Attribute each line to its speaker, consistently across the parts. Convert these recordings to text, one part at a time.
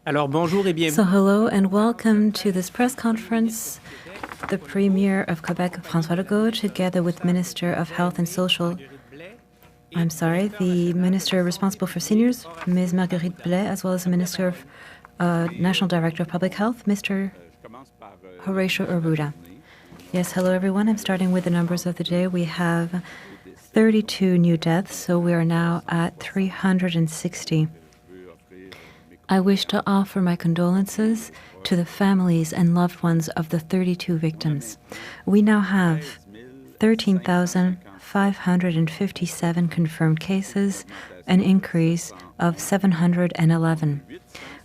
Speaker 1: Alors bonjour et bienvenue.
Speaker 2: So hello and welcome to this press conference. The Premier of Quebec, François Legault, together with Minister of Health and the Minister responsible for seniors, Ms. Marguerite Blais, as well as the Minister of National Director of Public Health, Mr. Horatio Arruda. Yes, hello everyone. I'm starting with the numbers of the day. We have 32 new deaths, so we are now at 360. I wish to offer my condolences to the families and loved ones of the 32 victims. We now have 13,557 confirmed cases, an increase of 711.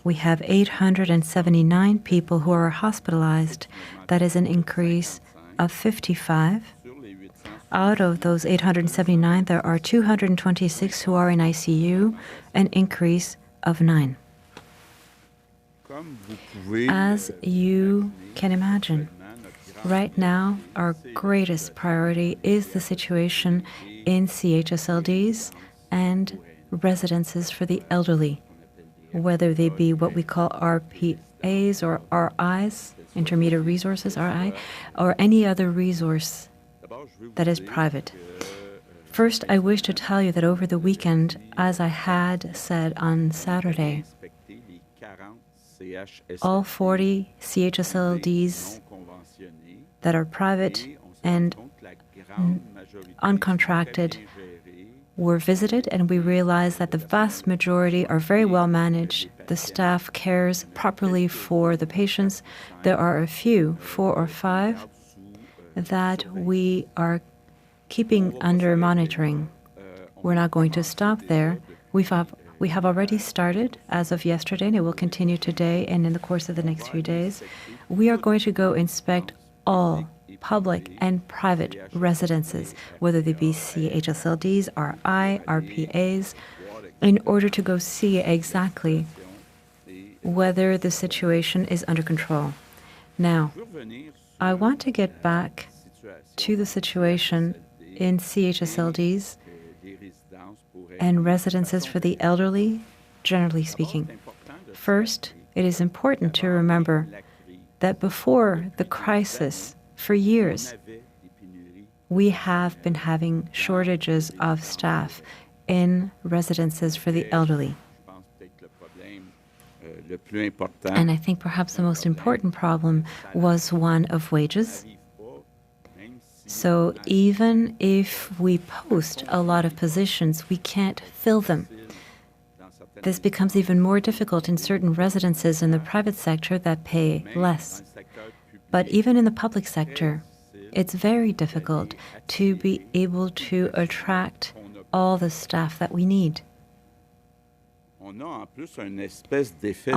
Speaker 2: We have 879 people who are hospitalized. That is an increase of 55. Out of those 879, there are 226 who are in ICU, an increase of 9. As you can imagine, right now our greatest priority is the situation in CHSLDs and residences for the elderly, whether they be what we call RPAs or RIs, Intermediate Resources, RI, or any other resource that is private. First, I wish to tell you that over the weekend, as I had said on Saturday, all 40 CHSLDs that are private and uncontracted were visited, and we realized that the vast majority are very well managed. The staff cares properly for the patients. There are a few, 4 or 5, that we are keeping under monitoring. We're not going to stop there. We have already started as of yesterday, and it will continue today and in the course of the next few days. We are going to go inspect all public and private residences, whether they be CHSLDs, RI, RPAs, in order to go see exactly whether the situation is under control. Now, I want to get back to the situation in CHSLDs and residences for the elderly, generally speaking. First, it is important to remember that before the crisis, for years, we have been having shortages of staff in residences for the elderly. And I think perhaps the most important problem was one of wages. So even if we post a lot of positions, we can't fill them. This becomes even more difficult in certain residences in the private sector that pay less. But even in the public sector, it's very difficult to be able to attract all the staff that we need. On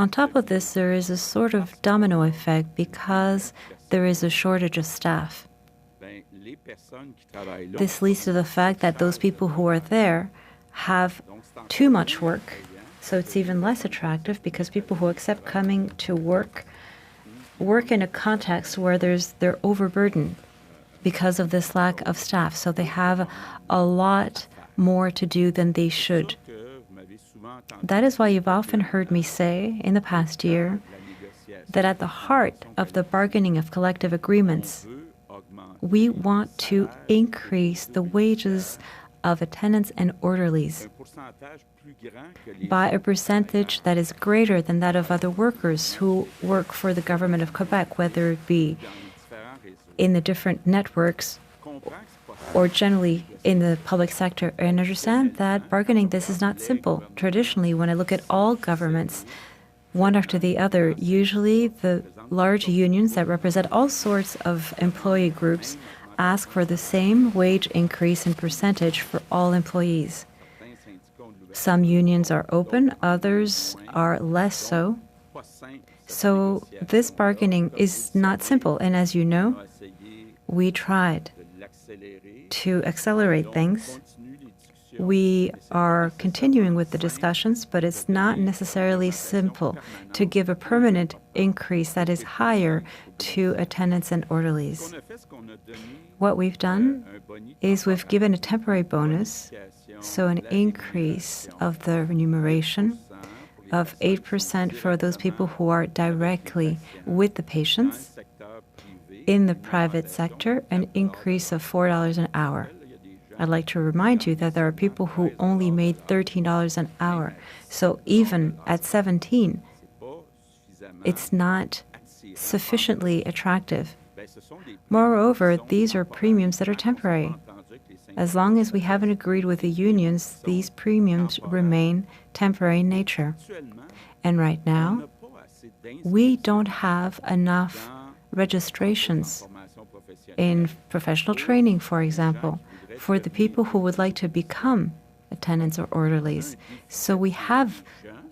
Speaker 2: top of this, there is a sort of domino effect because there is a shortage of staff. This leads to the fact that those people who are there have too much work, so it's even less attractive because people who accept coming to work in a context where they're overburdened because of this lack of staff, so they have a lot more to do than they should. That is why you've often heard me say in the past year that at the heart of the bargaining of collective agreements, we want to increase the wages of attendants and orderlies by a percentage that is greater than that of other workers who work for the government of Quebec, whether it be in the different networks or generally in the public sector. And understand that bargaining this is not simple. Traditionally, when I look at all governments, one after the other, usually the large unions that represent all sorts of employee groups ask for the same wage increase in percentage for all employees. Some unions are open, others are less so. So this bargaining is not simple, and as you know, we tried to accelerate things. We are continuing with the discussions, but it's not necessarily simple to give a permanent increase that is higher to attendants and orderlies. What we've done is we've given a temporary bonus, so an increase of the remuneration of 8% for those people who are directly with the patients. In the private sector, an increase of $4 an hour. I'd like to remind you that there are people who only made $13 an hour. So even at 17, it's not sufficiently attractive. Moreover, these are premiums that are temporary. As long as we haven't agreed with the unions, these premiums remain temporary in nature. And right now, we don't have enough registrations in professional training, for example, for the people who would like to become attendants or orderlies. So we have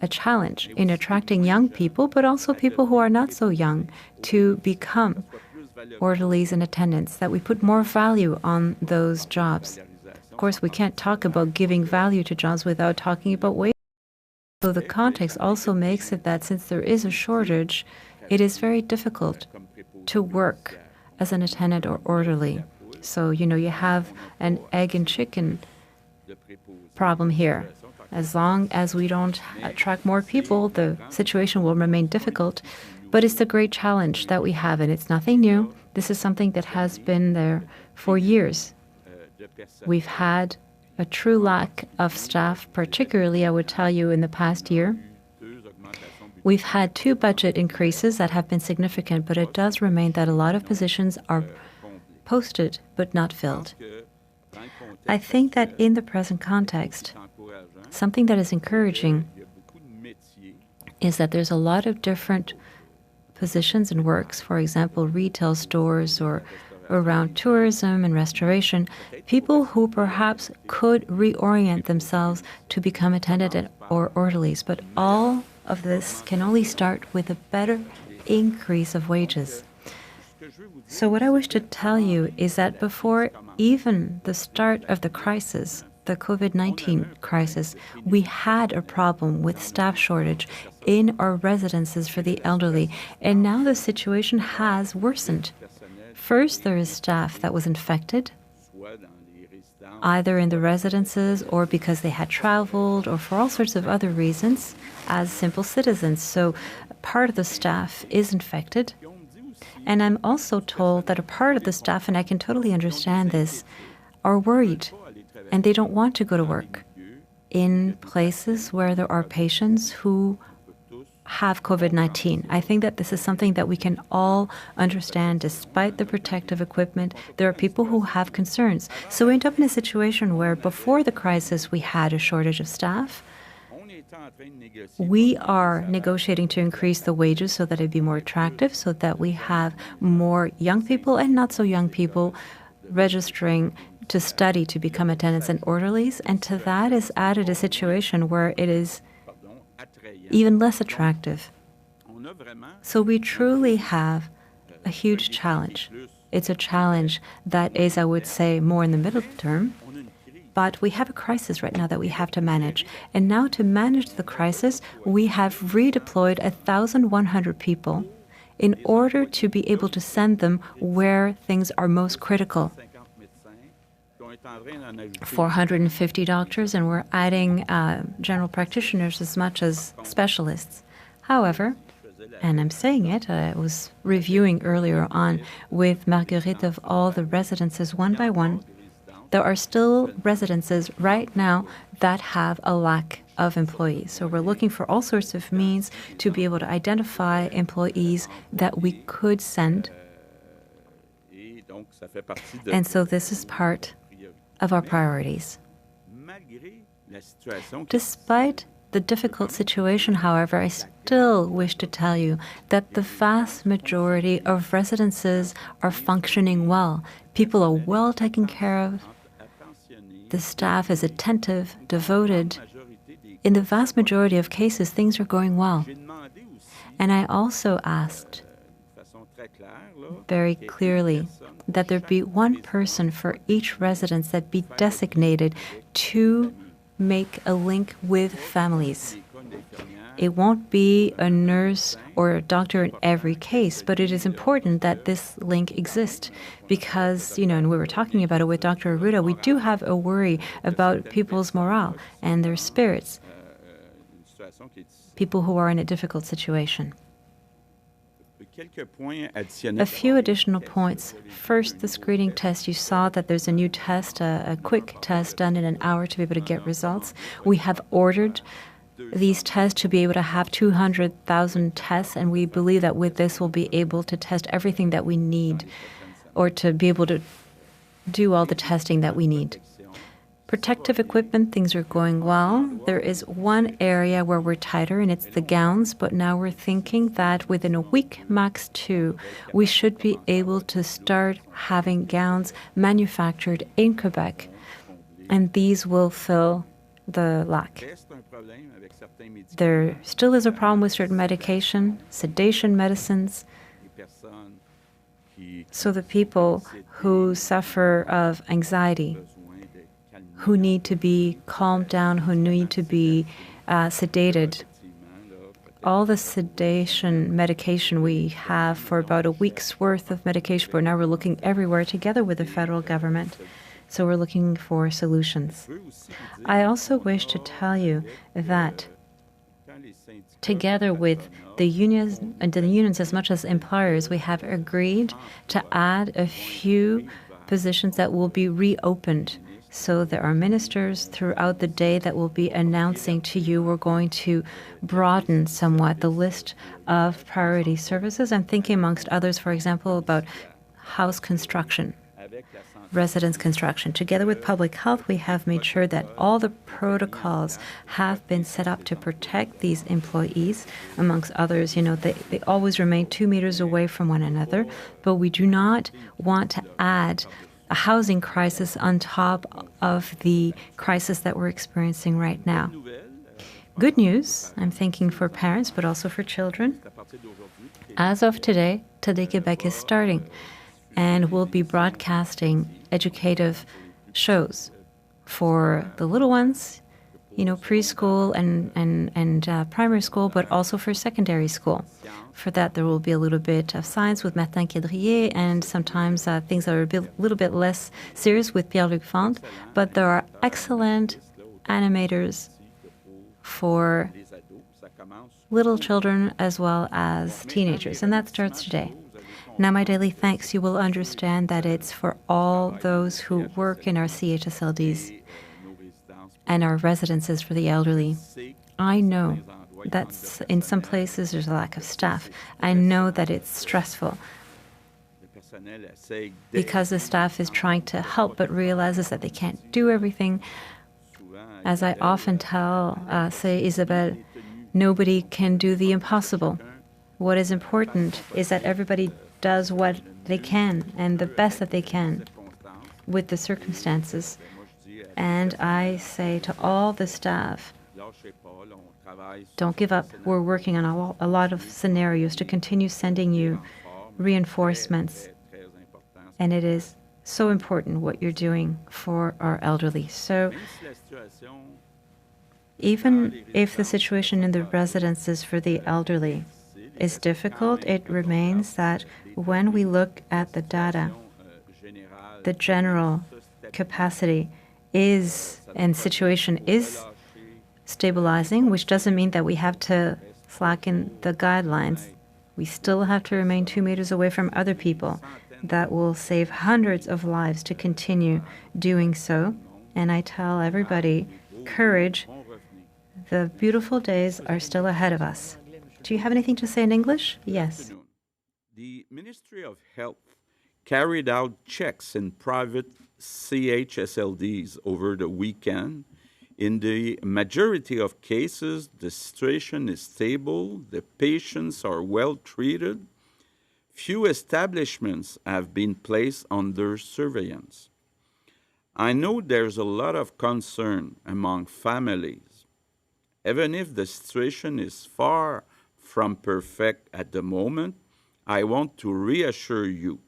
Speaker 2: a challenge in attracting young people, but also people who are not so young, to become orderlies and attendants, that we put more value on those jobs. Of course, we can't talk about giving value to jobs without talking about wages. So the context also makes it that since there is a shortage, it is very difficult to work as an attendant or orderly. So, you have an egg and chicken problem here. As long as we don't attract more people, the situation will remain difficult. But it's the great challenge that we have, and it's nothing new. This is something that has been there for years. We've had a true lack of staff, particularly, I would tell you, in the past year. We've had 2 budget increases that have been significant, but it does remain that a lot of positions are posted but not filled. I think that in the present context, something that is encouraging is that there's a lot of different positions and works, for example, retail stores or around tourism and restoration, people who perhaps could reorient themselves to become attendant or orderlies. But all of this can only start with a better increase of wages. So what I wish to tell you is that before even the start of the crisis, the COVID-19 crisis, we had a problem with staff shortage in our residences for the elderly, and now the situation has worsened. First, there is staff that was infected, either in the residences or because they had traveled or for all sorts of other reasons as simple citizens. So part of the staff is infected. And I'm also told that a part of the staff, and I can totally understand this, are worried and they don't want to go to work in places where there are patients who have COVID-19. I think that this is something that we can all understand. Despite the protective equipment, there are people who have concerns. So we end up in a situation where before the crisis we had a shortage of staff. We are negotiating to increase the wages so that it'd be more attractive, so that we have more young people and not so young people registering to study to become attendants and orderlies. And to that is added a situation where it is even less attractive. So we truly have a huge challenge. It's a challenge that is, I would say, more in the middle term. But we have a crisis right now that we have to manage. And now to manage the crisis, we have redeployed 1,100 people in order to be able to send them where things are most critical. 450 doctors, and we're adding general practitioners as much as specialists. However, and I'm saying it, I was reviewing earlier on with Marguerite of all the residences one by one. There are still residences right now that have a lack of employees. So we're looking for all sorts of means to be able to identify employees that we could send. And so this is part of our priorities. Despite the difficult situation, however, I still wish to tell you that the vast majority of residences are functioning well. People are well taken care of. The staff is attentive, devoted. In the vast majority of cases, things are going well. And I also asked very clearly that there be one person for each residence that be designated to make a link with families. It won't be a nurse or a doctor in every case, but it is important that this link exists because, and we were talking about it with Dr. Arruda, we do have a worry about people's morale and their spirits. people who are in a difficult situation. A few additional points. First, the screening test. You saw that there's a new test, a quick test done in an hour to be able to get results. We have ordered these tests to be able to have 200,000 tests, and we believe that with this we'll be able to test everything that we need, or to be able to do all the testing that we need. Protective equipment, things are going well. There is one area where we're tighter, and it's the gowns, but now we're thinking that within a week, max 2, we should be able to start having gowns manufactured in Quebec, and these will fill the lack. There still is a problem with certain medication, sedation medicines. So the people who suffer of anxiety, who need to be calmed down, who need to be sedated. All the sedation medication we have for about a week's worth of medication, but now we're looking everywhere together with the federal government. So we're looking for solutions. I also wish to tell you that together with the unions as much as employers, we have agreed to add a few positions that will be reopened. So there are ministers throughout the day that will be announcing to you we're going to broaden somewhat the list of priority services. I'm thinking amongst others, for example, about house construction, residence construction. Together with public health, we have made sure that all the protocols have been set up to protect these employees. Amongst others, they always remain 2 meters away from one another, but we do not want to add a housing crisis on top of the crisis that we're experiencing right now. Good news, I'm thinking for parents, but also for children. As of today, Today Quebec is starting, and we'll be broadcasting educative shows for the little ones, preschool and primary school, but also for secondary school. For that, there will be a little bit of science with Martin Quadriller, and sometimes things that are a little bit less serious with Pierre-Luc Fante. But there are excellent animators for little children as well as teenagers, and that starts today. Now, my daily thanks, you will understand that it's for all those who work in our CHSLDs and our residences for the elderly. I know that in some places there's a lack of staff. I know that it's stressful because the staff is trying to help but realizes that they can't do everything. As I often say, Isabelle, nobody can do the impossible. What is important is that everybody does what they can and the best that they can with the circumstances. And I say to all the staff, don't give up. We're working on a lot of scenarios to continue sending you reinforcements. And it is so important what you're doing for our elderly. So even if the situation in the residences for the elderly is difficult, it remains that when we look at the data, the general capacity and situation is stabilizing, which doesn't mean that we have to slacken the guidelines. We still have to remain 2 meters away from other people. That will save hundreds of lives to continue doing so. And I tell everybody, courage. The beautiful days are still ahead of us. Do you have anything to say in English? Yes.
Speaker 1: The Ministry of Health carried out checks in private CHSLDs over the weekend. In the majority of cases, the situation is stable, the patients are well treated. Few establishments have been placed under surveillance. I know there's a lot of concern among families. Even if the situation is far from perfect at the moment, I want to reassure you,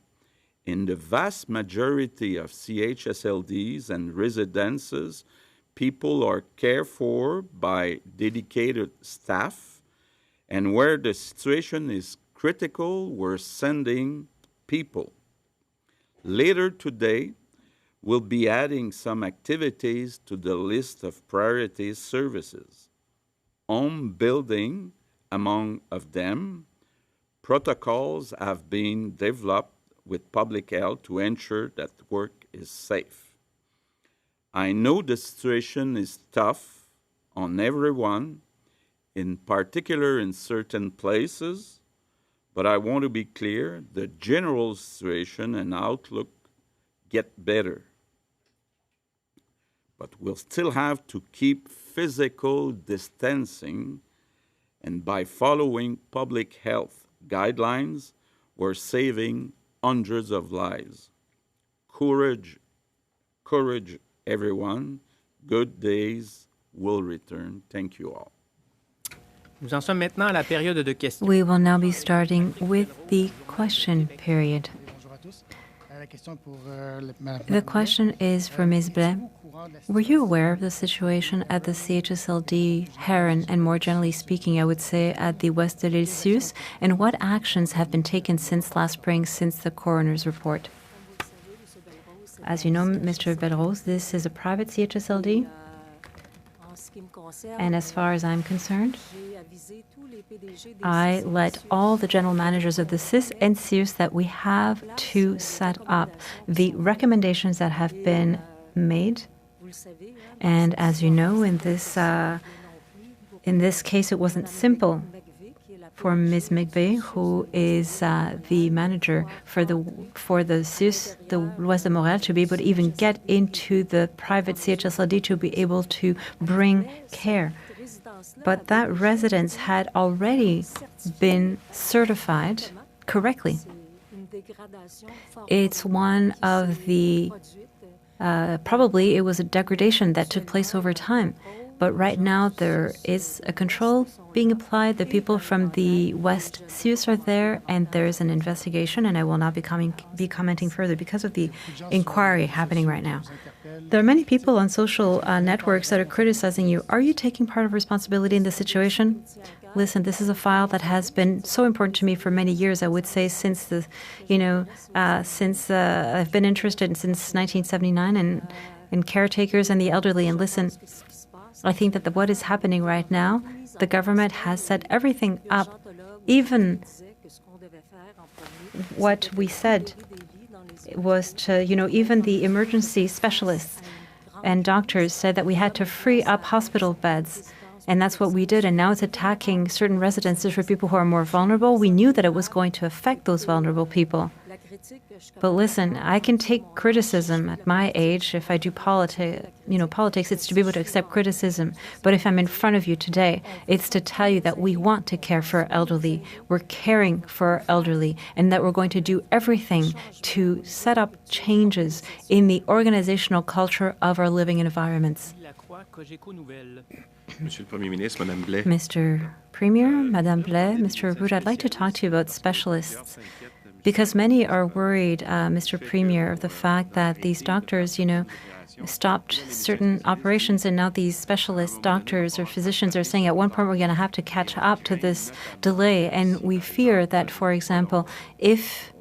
Speaker 1: in the vast majority of CHSLDs and residences, people are cared for by dedicated staff, and where the situation is critical, we're sending people. Later today, we'll be adding some activities to the list of priority services. home building among of them. Protocols have been developed with public health to ensure that work is safe. I know the situation is tough on everyone, in particular in certain places, but I want to be clear, the general situation and outlook get better. But we'll still have to keep physical distancing, and by following public health guidelines, we're saving hundreds of lives. Courage, everyone. Good days will return. Thank you all.
Speaker 3: Nous en sommes maintenant à la période de questions.
Speaker 2: We will now be starting with the question period. The question is for Ms. Blais. Were you aware of the situation at the CHSLD Herron, and more generally speaking, I would say at the West de l'Île Sus, and what actions have been taken since last spring, since the coroner's report? As you know, Mr. Belrose, this is a private CHSLD, and as far as I'm concerned, I let all the general managers of the CIS and CIUS that we have to set up the recommendations that have been made. And as you know, in this case, it wasn't simple for Ms. McVeigh, who is the manager for the CIUS, the L'Ouest de Montréal, to be able to even get into the private CHSLD to be able to bring care. But that residence had already been certified correctly. It's one of the, probably it was a degradation that took place over time. But right now there is a control being applied. The people from the West CIUS are there, and there's an investigation, and I will not be commenting further because of the inquiry happening right now. There are many people on social networks that are criticizing you. Are you taking part of responsibility in this situation? Listen, this is a file that has been so important to me for many years. I would say since I've been interested since 1979 in caretakers and the elderly. And listen, I think that what is happening right now, the government has set everything up. Even what we said was to, even the emergency specialists and doctors said that we had to free up hospital beds. And that's what we did. And now it's attacking certain residences for people who are more vulnerable. We knew that it was going to affect those vulnerable people. But listen, I can take criticism at my age. If I do politics, it's to be able to accept criticism. But if I'm in front of you today, it's to tell you that we want to care for our elderly. We're caring for our elderly, and that we're going to do everything to set up changes in the organizational culture of our living environments. Mr. Premier, Madame Blais, Mr. Roux, I'd like to talk to you about specialists. Because many are worried, Mr. Premier, of the fact that these doctors, stopped certain operations, and now these specialist doctors or physicians are saying at one point we're going to have to catch up to this delay. And we fear that, for example, if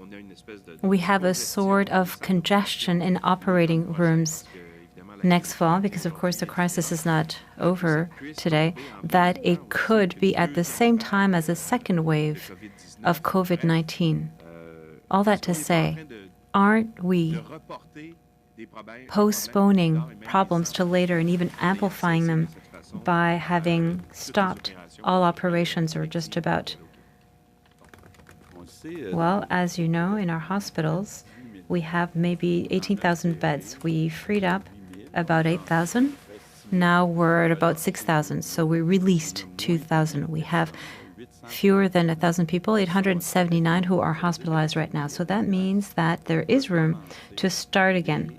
Speaker 2: we have a sort of congestion in operating rooms next fall, because of course the crisis is not over today, that it could be at the same time as a second wave of COVID-19. All that to say, aren't we postponing problems to later and even amplifying them by having stopped all operations, or just about? Well, as you know, in our hospitals, we have maybe 18,000 beds. We freed up about 8,000. Now we're at about 6,000, so we released 2,000. We have fewer than 1,000 people, 879 who are hospitalized right now. So that means that there is room to start again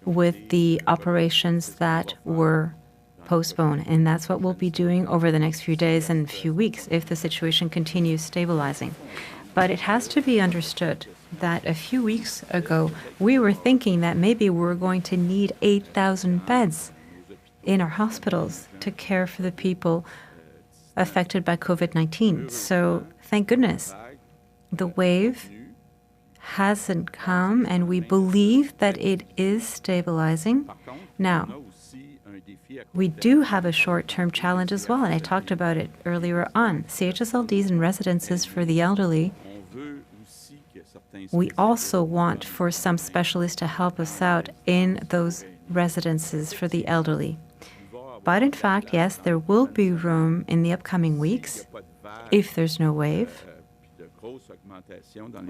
Speaker 2: with the operations that were postponed. And that's what we'll be doing over the next few days and few weeks if the situation continues stabilizing. But it has to be understood that a few weeks ago, we were thinking that maybe we're going to need 8,000 beds in our hospitals to care for the people affected by COVID-19. So thank goodness the wave hasn't come, and we believe that it is stabilizing. Now, we do have a short-term challenge as well, and I talked about it earlier on. CHSLDs and residences for the elderly, we also want for some specialists to help us out in those residences for the elderly. But in fact, yes, there will be room in the upcoming weeks if there's no wave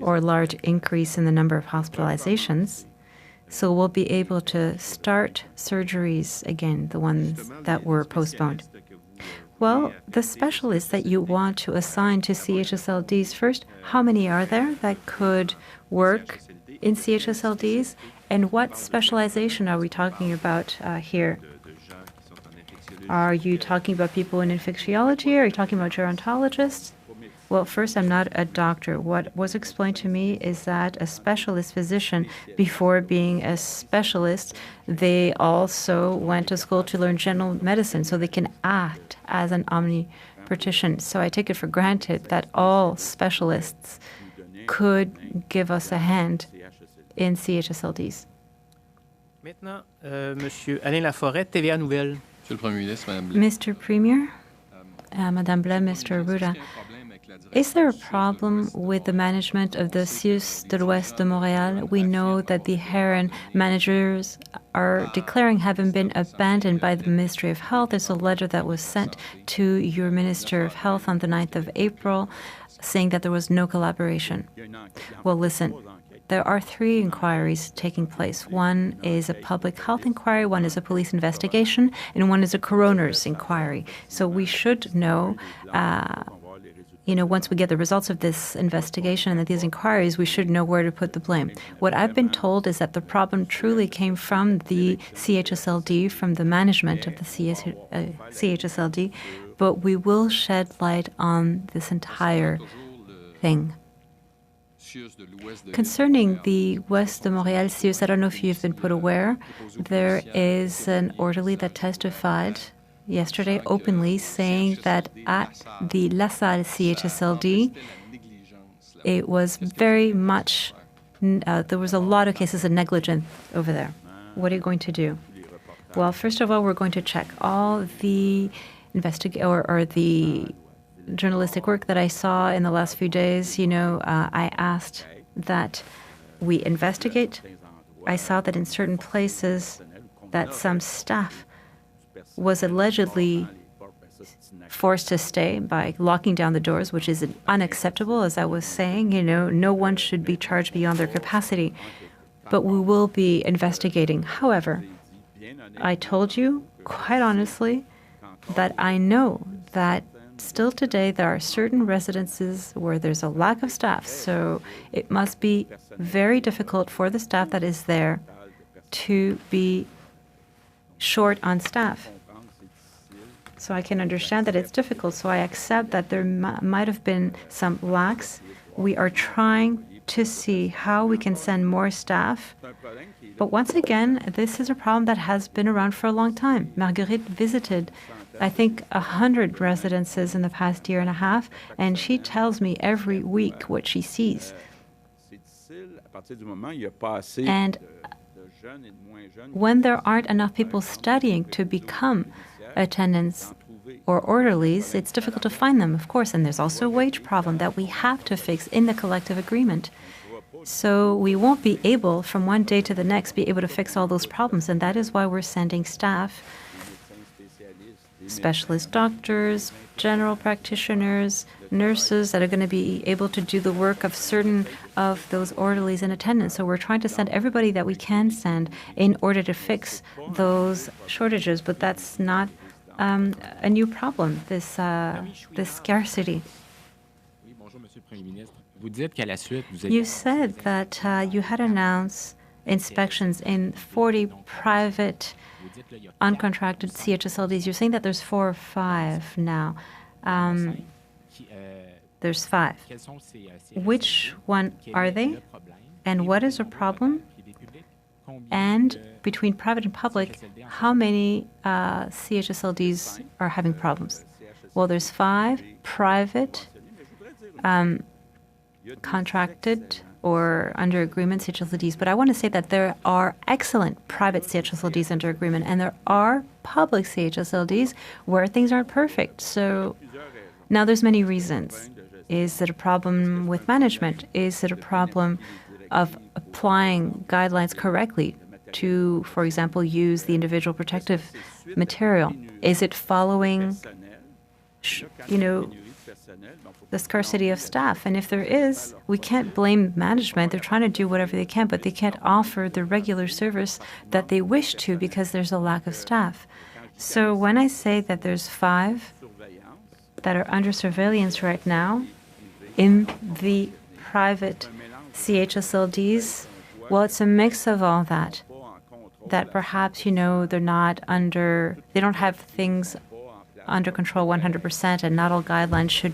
Speaker 2: or large increase in the number of hospitalizations. So we'll be able to start surgeries again, the ones that were postponed. Well, the specialists that you want to assign to CHSLDs, first, how many are there that could work in CHSLDs? And what specialization are we talking about here? Are you talking about people in infectiology? Are you talking about gerontologists? Well, first, I'm not a doctor. What was explained to me is that a specialist physician, before being a specialist, they also went to school to learn general medicine, so they can act as an omnipractician. So I take it for granted that all specialists could give us a hand in CHSLDs.
Speaker 3: Maintenant, Monsieur Alain Laforêt, TVA Nouvelle.
Speaker 4: Monsieur le Premier ministre, Madame Blais.
Speaker 2: Mr. Premier, Madame Blais, Mr. Ruda, is there a problem with the management of the CIUS de l'Ouest de Montréal? We know that the Herron managers are declaring having been abandoned by the Ministry of Health. There's a letter that was sent to your Minister of Health on the 9th of April saying that there was no collaboration. Well, listen, there are 3 inquiries taking place. One is a public health inquiry, one is a police investigation, and one is a coroner's inquiry. So we should know once we get the results of this investigation and these inquiries, we should know where to put the blame. What I've been told is that the problem truly came from the CHSLD, from the management of the CHSLD, but we will shed light on this entire thing. Concerning the West de Montréal CIUS, I don't know if you've been put aware, there is an orderly that testified yesterday openly saying that at the La Salle CHSLD, it was very much, there was a lot of cases of negligence over there. What are you going to do? Well, first of all, we're going to check all the the journalistic work that I saw in the last few days. I asked that we investigate. I saw that in certain places that some staff was allegedly forced to stay by locking down the doors, which is unacceptable, as I was saying. No one should be charged beyond their capacity. But we will be investigating. However, I told you, quite honestly, that I know that still today there are certain residences where there's a lack of staff. So it must be very difficult for the staff that is there to be short on staff. So I can understand that it's difficult. So I accept that there might have been some lacks. We are trying to see how we can send more staff. But once again, this is a problem that has been around for a long time. Marguerite visited, I think, 100 residences in the past year and a half, and she tells me every week what she sees. And when there aren't enough people studying to become attendants or orderlies, it's difficult to find them, of course. And there's also a wage problem that we have to fix in the collective agreement. So we won't be able, from one day to the next, be able to fix all those problems. And that is why we're sending staff, specialist doctors, general practitioners, nurses that are going to be able to do the work of certain of those orderlies in attendance. So we're trying to send everybody that we can send in order to fix those shortages. But that's not a new problem, this scarcity. You said that you had announced inspections in 40 private uncontracted CHSLDs. You're saying that there's 4 or 5 now. There's 5. Which one are they? And what is the problem? And between private and public, how many CHSLDs are having problems? Well, there's 5 private contracted or under agreement CHSLDs, but I want to say that there are excellent private CHSLDs under agreement, and there are public CHSLDs where things aren't perfect. So now there's many reasons. Is it a problem with management? Is it a problem of applying guidelines correctly to, for example, use the individual protective material? Is it following, the scarcity of staff? And if there is, we can't blame management. They're trying to do whatever they can, but they can't offer the regular service that they wish to because there's a lack of staff. So when I say that there's 5 that are under surveillance right now in the private CHSLDs, well, it's a mix of all that. That perhaps, they don't have things under control 100%, and not all guidelines should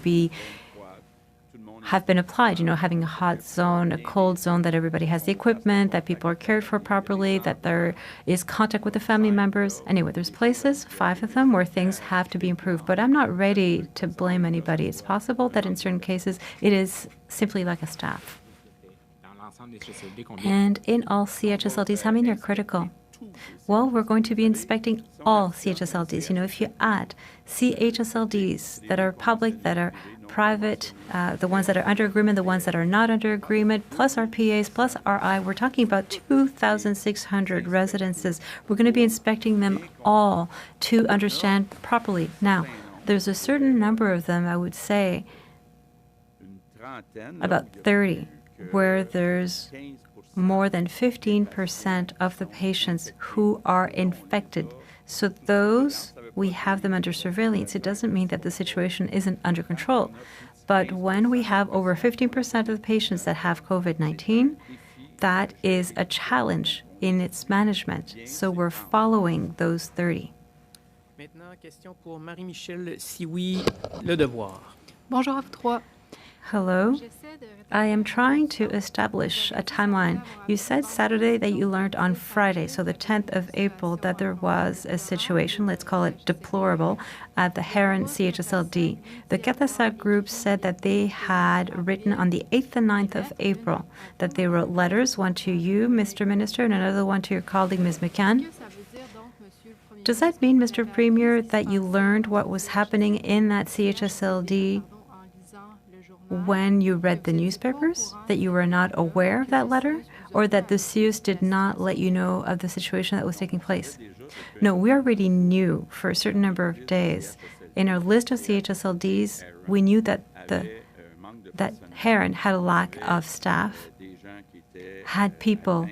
Speaker 2: have been applied. Having a hot zone, a cold zone, that everybody has the equipment, that people are cared for properly, that there is contact with the family members. Anyway, there's places, 5 of them, where things have to be improved. But I'm not ready to blame anybody. It's possible that in certain cases it is simply like a staff. And in all CHSLDs, how many are critical? Well, we're going to be inspecting all CHSLDs. If you add CHSLDs that are public, that are private, the ones that are under agreement, the ones that are not under agreement, plus RPAs, plus RI, we're talking about 2,600 residences. We're going to be inspecting them all to understand properly. Now, there's a certain number of them, I would say, about 30, where there's more than 15% of the patients who are infected. So those, we have them under surveillance. It doesn't mean that the situation isn't under control. But when we have over 15% of the patients that have COVID-19, that is a challenge in its management. So we're following those 30.
Speaker 3: Maintenant, question pour Marie-Michel, si oui, le devoir.
Speaker 4: Bonjour à vous trois.
Speaker 2: Hello. I am trying to establish a timeline. You said Saturday that you learned on Friday, so the 10th of April, that there was a situation, let's call it deplorable, at the Herron CHSLD. The Catasat group said that they had written on the 8th and 9th of April, that they wrote letters, one to you, Mr. Minister, and another one to your colleague, Ms. McCann. Does that mean, Mr. Premier, that you learned what was happening in that CHSLD when you read the newspapers, that you were not aware of that letter, or that the CIUS did not let you know of the situation that was taking place? No, we already knew for a certain number of days. In our list of CHSLDs, we knew that Herron had a lack of staff, had people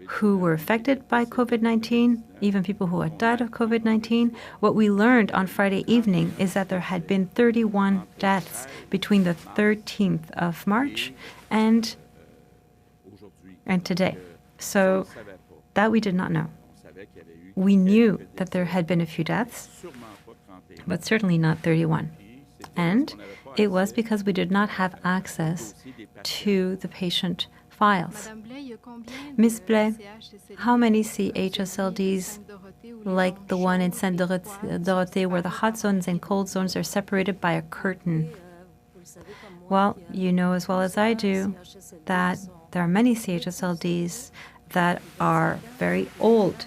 Speaker 2: who were affected by COVID-19, even people who had died of COVID-19. What we learned on Friday evening is that there had been 31 deaths between the 13th of March and today. So that we did not know. We knew that there had been a few deaths, but certainly not 31. And it was because we did not have access to the patient files. Ms. Blais, how many CHSLDs, like the one in Sainte-Dorothée, where the hot zones and cold zones are separated by a curtain? Well, you know as well as I do that there are many CHSLDs that are very old,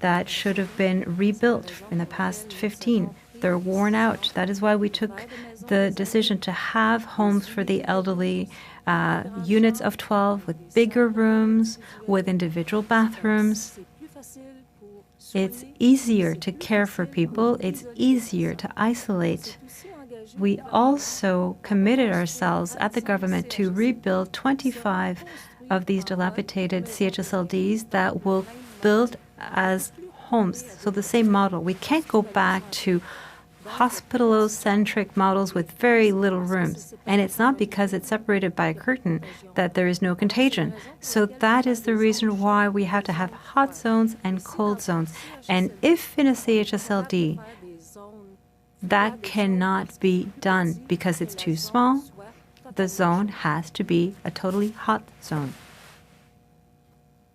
Speaker 2: that should have been rebuilt in the past 15. They're worn out. That is why we took the decision to have homes for the elderly, units of 12 with bigger rooms, with individual bathrooms. It's easier to care for people. It's easier to isolate. We also committed ourselves at the government to rebuild 25 of these dilapidated CHSLDs that will build as homes. So the same model. We can't go back to hospital-centric models with very little rooms. And it's not because it's separated by a curtain that there is no contagion. So that is the reason why we have to have hot zones and cold zones. And if in a CHSLD that cannot be done because it's too small, the zone has to be a totally hot zone.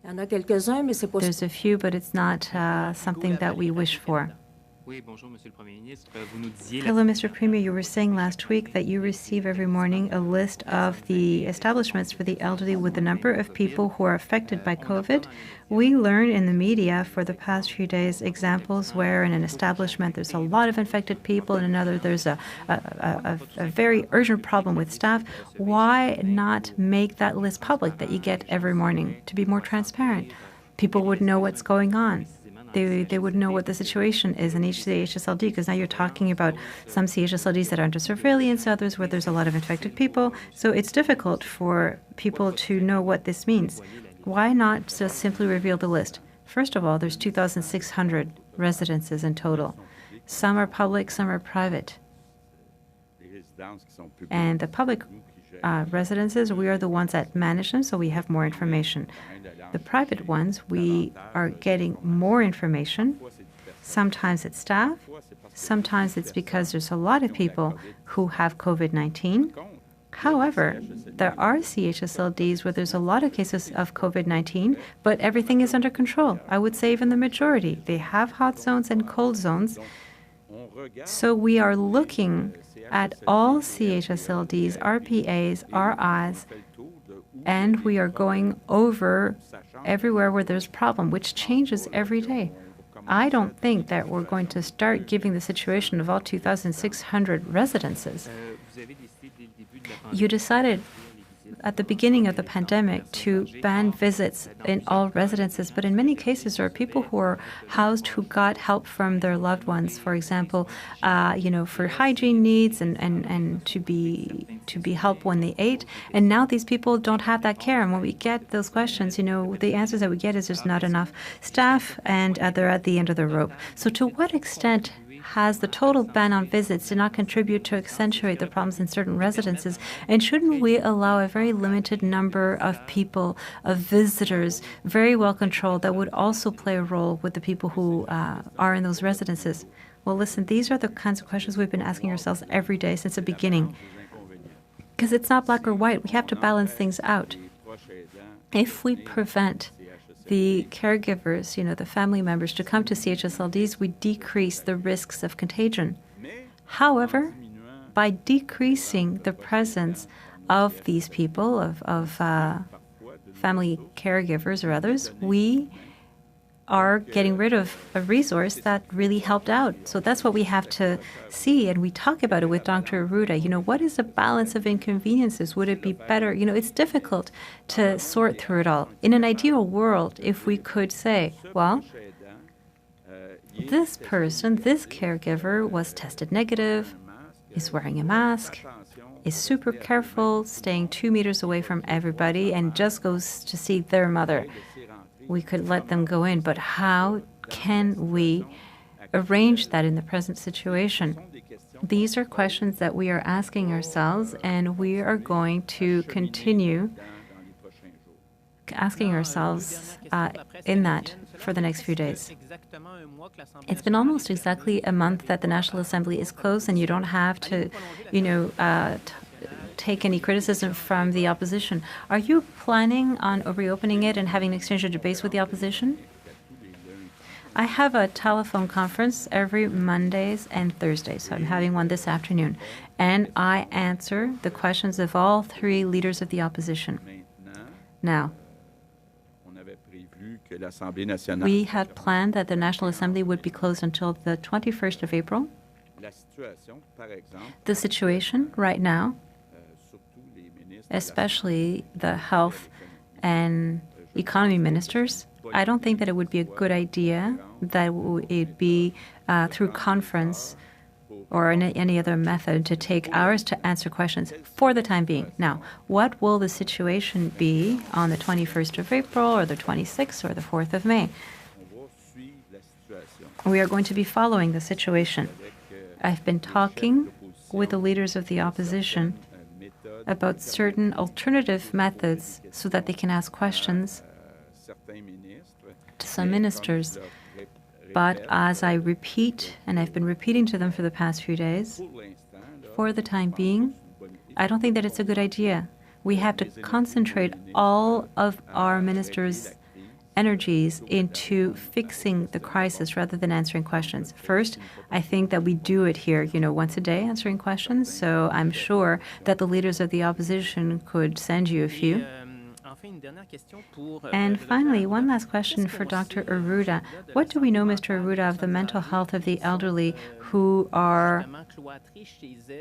Speaker 2: There's a few, but it's not something that we wish for. Hello, Mr. Premier. You were saying last week that you receive every morning a list of the establishments for the elderly with the number of people who are affected by COVID. We learn in the media for the past few days examples where in an establishment there's a lot of infected people, in another there's a very urgent problem with staff. Why not make that list public that you get every morning to be more transparent? People would know what's going on. They would know what the situation is in each CHSLD, because now you're talking about some CHSLDs that are under surveillance, others where there's a lot of infected people. So it's difficult for people to know what this means. Why not just simply reveal the list? First of all, there's 2,600 residences in total. Some are public, some are private. And the public residences, we are the ones that manage them, so we have more information. The private ones, we are getting more information. Sometimes it's staff. Sometimes it's because there's a lot of people who have COVID-19. However, there are CHSLDs where there's a lot of cases of COVID-19, but everything is under control. I would say even the majority. They have hot zones and cold zones. So we are looking at all CHSLDs, RPAs, RIs, and we are going over everywhere where there's a problem, which changes every day. I don't think that we're going to start giving the situation of all 2,600 residences. You decided at the beginning of the pandemic to ban visits in all residences, but in many cases there are people who are housed who got help from their loved ones, for example, for hygiene needs and to be helped when they ate. And now these people don't have that care. And when we get those questions, the answers that we get is there's not enough staff and they're at the end of the rope. So to what extent has the total ban on visits did not contribute to accentuate the problems in certain residences? And shouldn't we allow a very limited number of people, of visitors, very well controlled, that would also play a role with the people who are in those residences? Well, listen, these are the kinds of questions we've been asking ourselves every day since the beginning. Because it's not black or white. We have to balance things out. If we prevent the caregivers, the family members, to come to CHSLDs, we decrease the risks of contagion. However, by decreasing the presence of these people, of family caregivers or others, we are getting rid of a resource that really helped out. So that's what we have to see, and we talk about it with Dr. Arruda. What is the balance of inconveniences? Would it be better? It's difficult to sort through it all. In an ideal world, if we could say, well, this person, this caregiver was tested negative, is wearing a mask, is super careful, staying 2 meters away from everybody, and just goes to see their mother. We could let them go in, but how can we arrange that in the present situation? These are questions that we are asking ourselves, and we are going to continue asking ourselves in that for the next few days. It's been almost exactly a month that the National Assembly is closed, and you don't have to, take any criticism from the opposition. Are you planning on reopening it and having an exchange of debates with the opposition? I have a telephone conference every Mondays and Thursdays, so I'm having one this afternoon. And I answer the questions of all three leaders of the opposition. Now, we had planned that the National Assembly would be closed until the 21st of April. The situation right now, especially the health and economy ministers, I don't think that it would be a good idea that it be through conference or any other method to take hours to answer questions for the time being. Now, what will the situation be on the 21st of April or the 26th or the 4th of May? We are going to be following the situation. I've been talking with the leaders of the opposition about certain alternative methods so that they can ask questions to some ministers. But as I repeat, and I've been repeating to them for the past few days, for the time being, I don't think that it's a good idea. We have to concentrate all of our ministers' energies into fixing the crisis rather than answering questions. First, I think that we do it here, once a day answering questions. So I'm sure that the leaders of the opposition could send you a few. And finally, one last question for Dr. Arruda. What do we know, Mr. Arruda, of the mental health of the elderly who are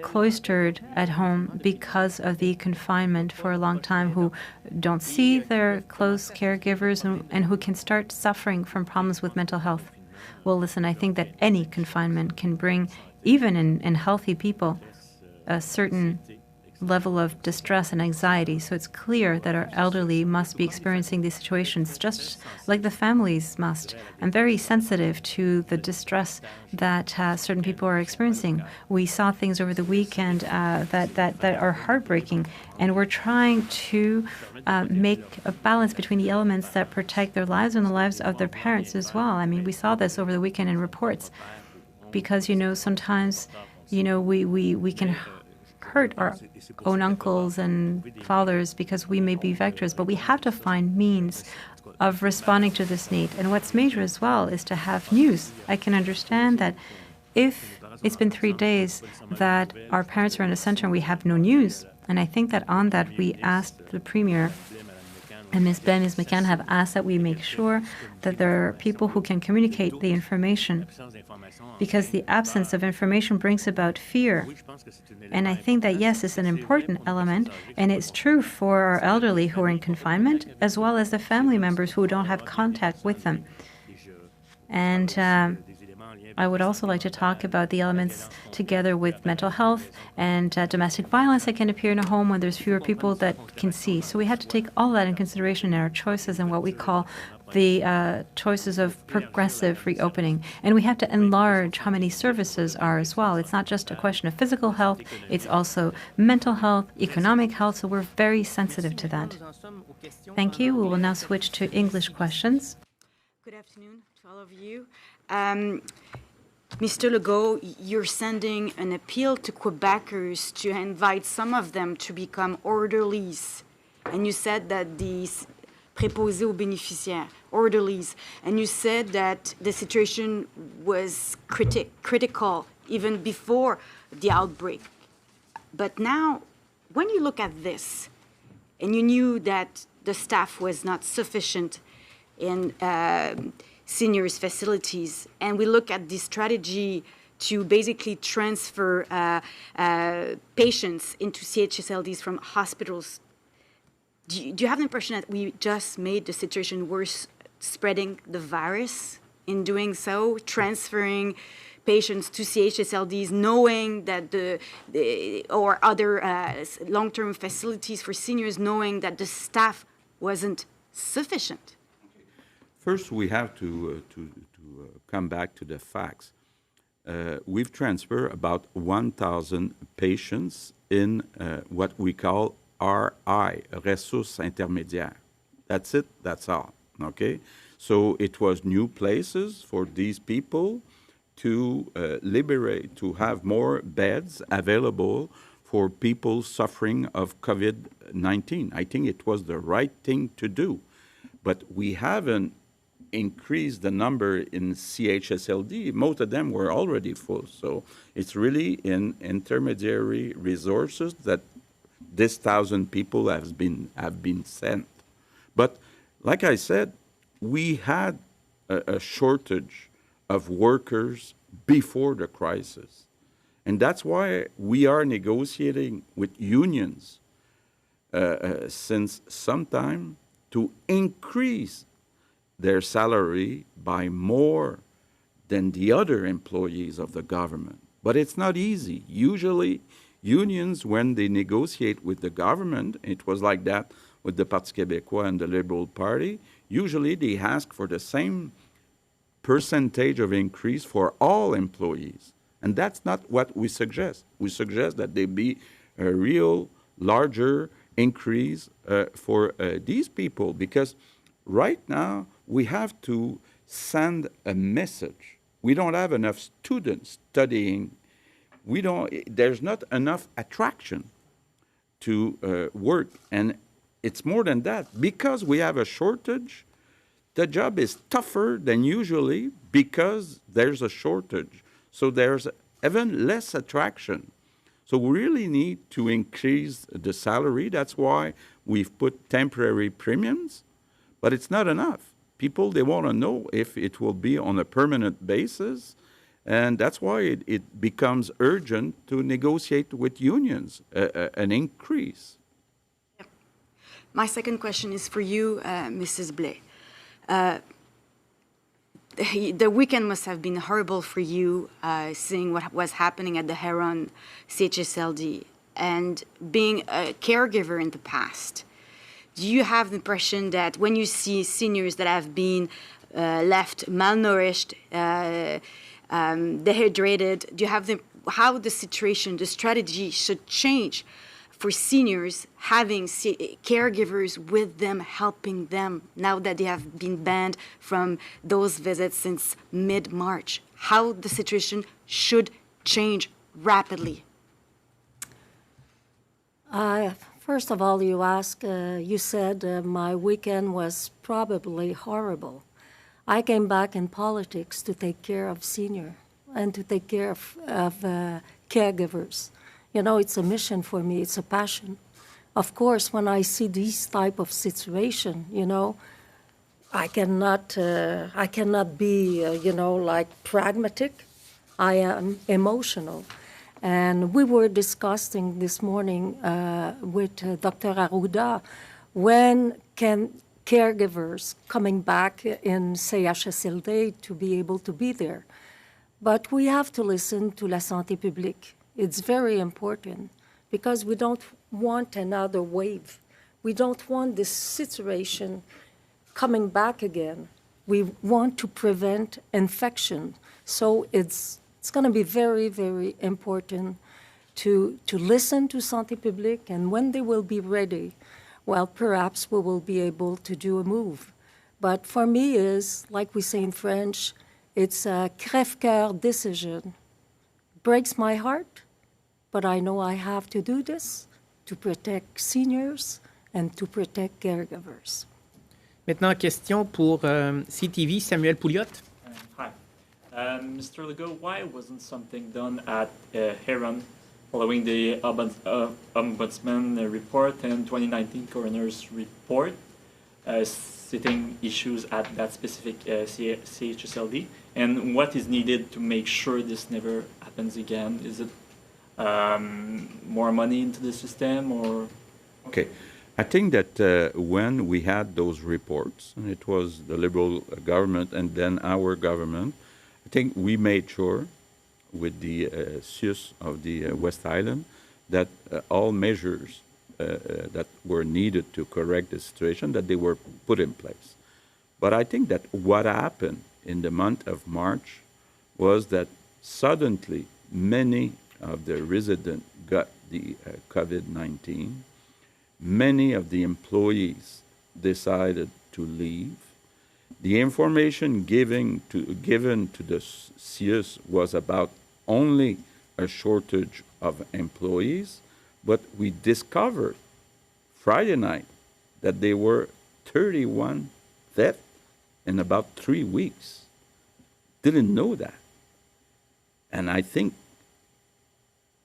Speaker 2: cloistered at home because of the confinement for a long time, who don't see their close caregivers and who can start suffering from problems with mental health? Well, listen, I think that any confinement can bring, even in healthy people, a certain level of distress and anxiety. So it's clear that our elderly must be experiencing these situations just like the families must. I'm very sensitive to the distress that certain people are experiencing. We saw things over the weekend that are heartbreaking, and we're trying to make a balance between the elements that protect their lives and the lives of their parents as well. I mean, we saw this over the weekend in reports because, sometimes, we can hurt our own uncles and fathers because we may be vectors, but we have to find means of responding to this need. And what's major as well is to have news. I can understand that if it's been 3 days that our parents are in a center and we have no news, and I think that on that we asked the Premier and Ms. Ben and Ms. McCann have asked that we make sure that there are people who can communicate the information, because the absence of information brings about fear. And I think that, yes, it's an important element, and it's true for our elderly who are in confinement, as well as the family members who don't have contact with them. And I would also like to talk about the elements together with mental health and domestic violence that can appear in a home when there's fewer people that can see. So we have to take all that in consideration in our choices and what we call the choices of progressive reopening. And we have to enlarge how many services are as well. It's not just a question of physical health, it's also mental health, economic health, so we're very sensitive to that. Thank you. We will now switch to English questions.
Speaker 4: Good afternoon to all of you. Mr. Legault, you're sending an appeal to Quebecers to invite some of them to become orderlies. And you said that these préposés aux bénéficiaires, orderlies, and you said that the situation was critical even before the outbreak. But now, when you look at this, and you knew that the staff was not sufficient in seniors' facilities, and we look at the strategy to basically transfer patients into CHSLDs from hospitals, do you have the impression that we just made the situation worse, spreading the virus in doing so, transferring patients to CHSLDs, knowing that or other long-term facilities for seniors, knowing that the staff wasn't sufficient?
Speaker 1: First, we have to come back to the facts. We've transferred about 1,000 patients in what we call RI, ressources intermédiaires. That's it, that's all, okay? So it was new places for these people to liberate, to have more beds available for people suffering of COVID-19. I think it was the right thing to do. But we haven't increased the number in CHSLD. Most of them were already full. So it's really in intermediary resources that this 1,000 people have been sent. But like I said, we had a shortage of workers before the crisis. And that's why we are negotiating with unions since some time to increase their salary by more than the other employees of the government. But it's not easy. Usually, unions, when they negotiate with the government, it was like that with the Parti québécois and the Liberal Party, usually they ask for the same percentage of increase for all employees. And that's not what we suggest. We suggest that there be a real larger increase for these people, because right now we have to send a message. We don't have enough students studying. There's not enough attraction to work. And it's more than that. Because we have a shortage, the job is tougher than usually because there's a shortage. So there's even less attraction. So we really need to increase the salary. That's why we've put temporary premiums, but it's not enough. People, they want to know if it will be on a permanent basis, and that's why it becomes urgent to negotiate with unions an increase.
Speaker 4: My second question is for you, Mrs. Blais. The weekend must have been horrible for you, seeing what was happening at the Herron CHSLD and being a caregiver in the past. Do you have the impression that when you see seniors that have been left malnourished, dehydrated, do you have how the situation, the strategy should change for seniors having caregivers with them, helping them now that they have been banned from those visits since mid-March? How the situation should change rapidly?
Speaker 5: First of all, you said my weekend was probably horrible. I came back in politics to take care of seniors and to take care of caregivers. You know, it's a mission for me. It's a passion. Of course, when I see these type of situation, you know, I cannot be, like pragmatic. I am emotional. And we were discussing this morning with Dr. Arruda, when can caregivers coming back in CHSLD to be able to be there? But we have to listen to la santé publique. It's very important because we don't want another wave. We don't want this situation coming back again. We want to prevent infection. So it's going to be very, very important to listen to santé publique, and when they will be ready, well, perhaps we will be able to do a move. But for me, is like we say in French, it's a crève-cœur decision. Breaks my heart, but I know I have to do this to protect seniors and to protect caregivers.
Speaker 3: Maintenant, question pour CTV, Samuel Pouliot.
Speaker 6: Hi. Mr. Legault, why wasn't something done at Herron following the Ombudsman report and 2019 coroner's report, citing issues at that specific CHSLD? And what is needed to make sure this never happens again? Is it more money into the system, or?
Speaker 1: Okay. I think that when we had those reports, and it was the Liberal government and then our government, I think we made sure with the CIUS of the West Island that all measures that were needed to correct the situation, that they were put in place. But I think that what happened in the month of March was that suddenly many of the residents got the COVID-19. Many of the employees decided to leave. The information given to the CIUS was about only a shortage of employees, but we discovered Friday night that there were 31 deaths in about 3 weeks. Didn't know that. And I think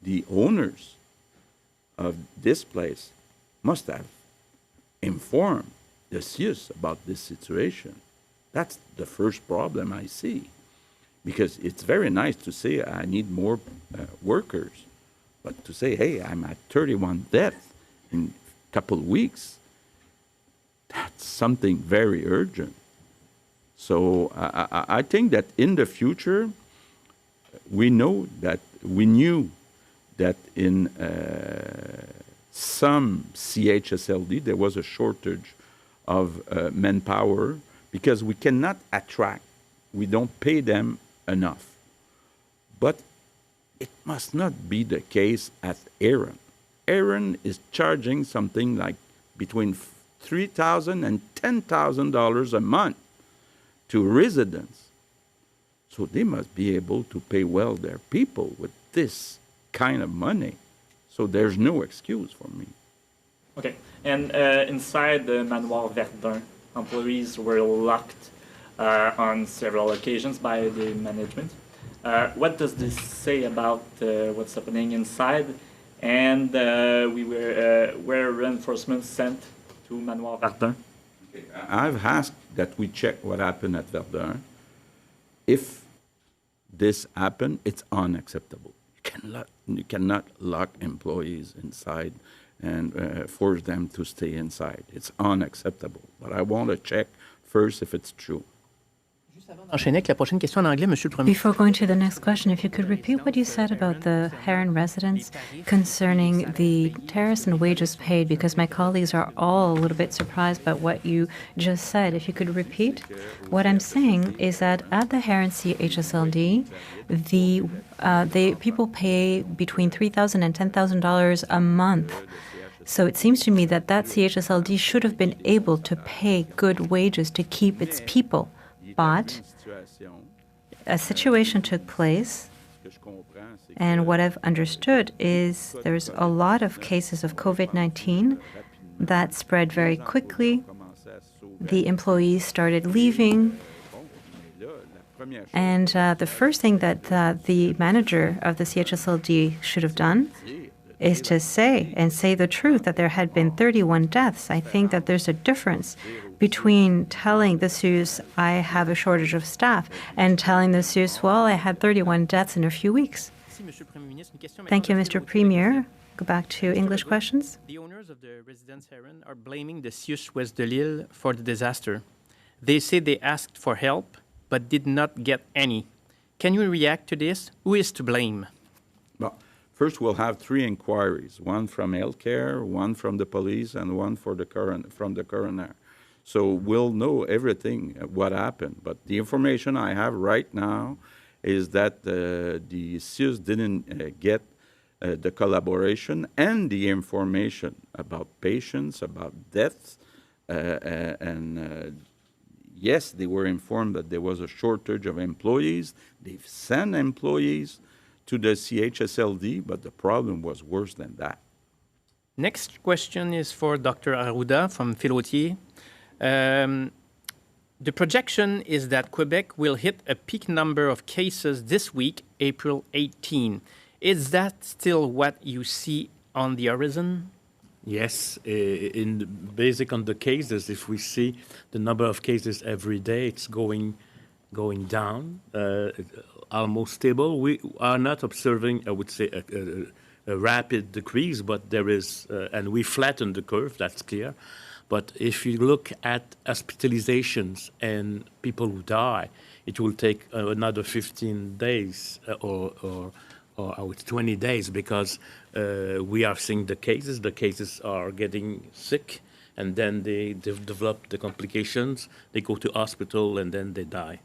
Speaker 1: the owners of this place must have informed the CIUS about this situation. That's the first problem I see. Because it's very nice to say I need more workers, but to say, hey, I'm at 31 deaths in a couple of weeks, that's something very urgent. So I think that in the future, we knew that in some CHSLD there was a shortage of manpower because we cannot attract, we don't pay them enough. But it must not be the case at Herron. Herron is charging something like between $3,000 and $10,000 a month to residents. So they must be able to pay well their people with this kind of money. So there's no excuse for me.
Speaker 6: Okay. And inside the Manoir Verdun, employees were locked on several occasions by the management. What does this say about what's happening inside? And were reinforcements sent to Manoir Verdun?
Speaker 1: I've asked that we check what happened at Verdun. If this happened, it's unacceptable. You cannot lock employees inside and force them to stay inside. It's unacceptable. But I want to check first if it's true.
Speaker 3: Enchaîner avec la prochaine question en anglais, Monsieur le Premier.
Speaker 2: Before going to the next question, if you could repeat what you said about the Herron residents concerning the tariffs and wages paid, because my colleagues are all a little bit surprised by what you just said. If you could repeat, what I'm saying is that at the Herron CHSLD, the people pay between $3,000 and $10,000 a month. So it seems to me that CHSLD should have been able to pay good wages to keep its people. But a situation took place, and what I've understood is there's a lot of cases of COVID-19 that spread very quickly. The employees started leaving, and the first thing that the manager of the CHSLD should have done is to say the truth that there had been 31 deaths. I think that there's a difference between telling the CEUS, I have a shortage of staff, and telling the CEUS, well, I had 31 deaths in a few weeks. Thank you, Mr. Premier. Go back to English questions.
Speaker 3: The owners of the Residence Herron are blaming the CEUS West de Lille for the disaster. They say they asked for help, but did not get any. Can you react to this? Who is to blame?
Speaker 1: Well, first, we'll have 3 inquiries, one from healthcare, one from the police, and one from the coroner. So we'll know everything, what happened. But the information I have right now is that the CEUS didn't get the collaboration and the information about patients, about deaths. Yes, they were informed that there was a shortage of employees. They've sent employees to the CHSLD, but the problem was worse than that.
Speaker 3: Next question is for Dr. Arruda from Filotier. The projection is that Quebec will hit a peak number of cases this week, April 18. Is that still what you see on the horizon?
Speaker 7: Yes, basic on the cases, if we see the number of cases every day, it's going down, almost stable. We are not observing, I would say, a rapid decrease, but there is, and we flatten the curve, that's clear. But if you look at hospitalizations and people who die, it will take another 15 days or I would 20 days because we are seeing the cases are getting sick, and then they develop the complications, they go to hospital, and then they die.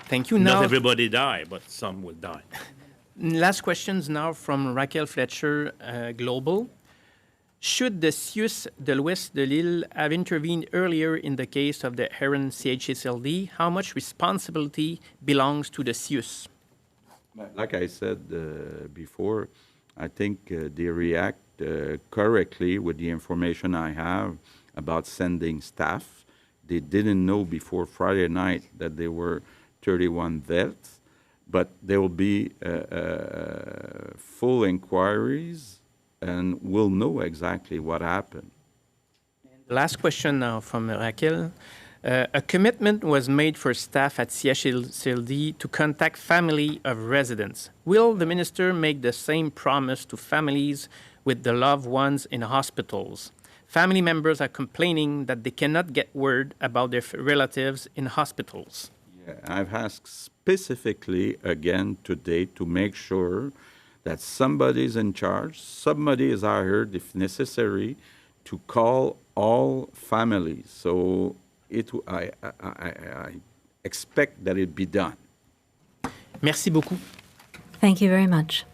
Speaker 3: Thank you.
Speaker 7: Not everybody die, but some will die.
Speaker 3: Last questions now from Raquel Fletcher, Global. Should the CEUS de l'Ouest de Lille have intervened earlier in the case of the Herron CHSLD? How much responsibility belongs to the CEUS?
Speaker 1: Like I said before, I think they react correctly with the information I have about sending staff. They didn't know before Friday night that there were 31 deaths, but there will be full inquiries, and we'll know exactly what happened.
Speaker 3: Last question now from Raquel. A commitment was made for staff at CHSLD to contact family of residents. Will the minister make the same promise to families with the loved ones in hospitals? Family members are complaining that they cannot get word about their relatives in hospitals.
Speaker 1: Yeah, I've asked specifically again today to make sure that somebody is in charge, somebody is hired, if necessary, to call all families. So I expect that it be done.
Speaker 3: Merci beaucoup.
Speaker 2: Thank you very much.